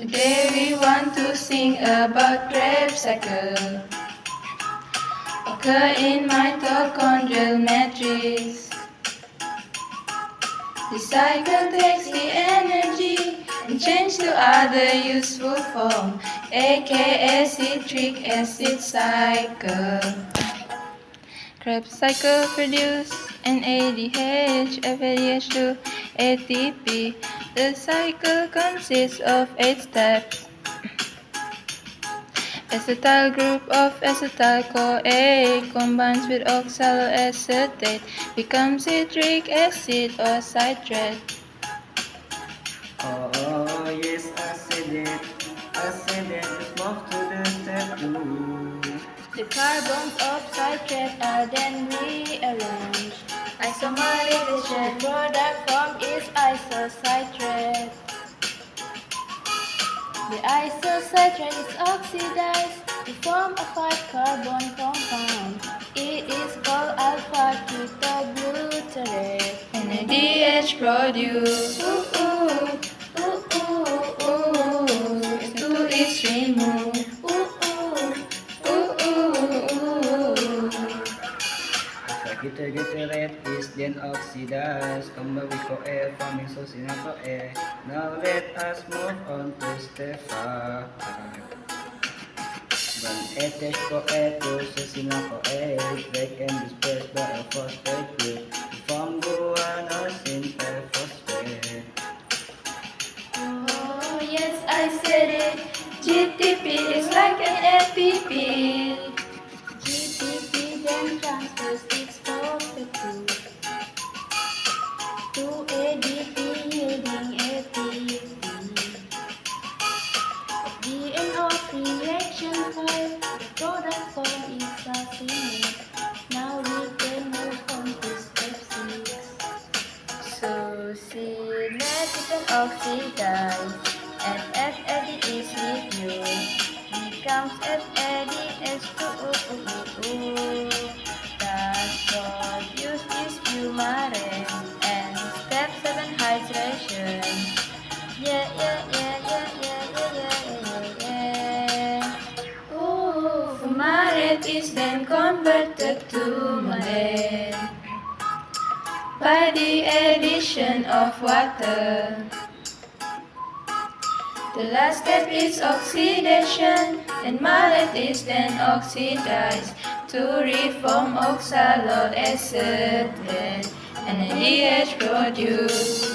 Today we want to sing about Krebs cycle. Occur in mitochondrial matrix. The cycle takes the energy and changes to other useful form, aka citric acid cycle. Krebs cycle produce NADH, FADH2, ATP. The cycle consists of 8 steps. Acetyl group of acetyl-CoA combines with oxaloacetate, becomes citric acid or citrate. Oh yes, acetate is moved to the step 2. The carbons of citrate are then rearranged. Isomerization product formed is isocitrate. The isocitrate is oxidized to form a 5-carbon compound. It is called alpha-ketobutyrate. NADH produced. Two is removed. Alpha-ketoglutarate is then oxidized, combined with CoA forming succinyl-CoA. Now let us move on to step 5. Bond attach CoA to succinyl-CoA, break and disperse by a phosphate group to form guanosine phosphate. Oh yes, I said it. GTP is like an ATP. GTP then transfers its phosphate group to ADP yielding ATP. At the end of reaction 5, the product form is succinate. Now we can move on to step 6. Succinate is an oxidized and FAD is reduced. Becomes FADH2O. Thus produce is fumarate and step 7 hydration. Yeah. Fumarate is then converted to malate by the addition of water. The last step is oxidation, and malate is then oxidized to reform oxaloacetate and NADH produced.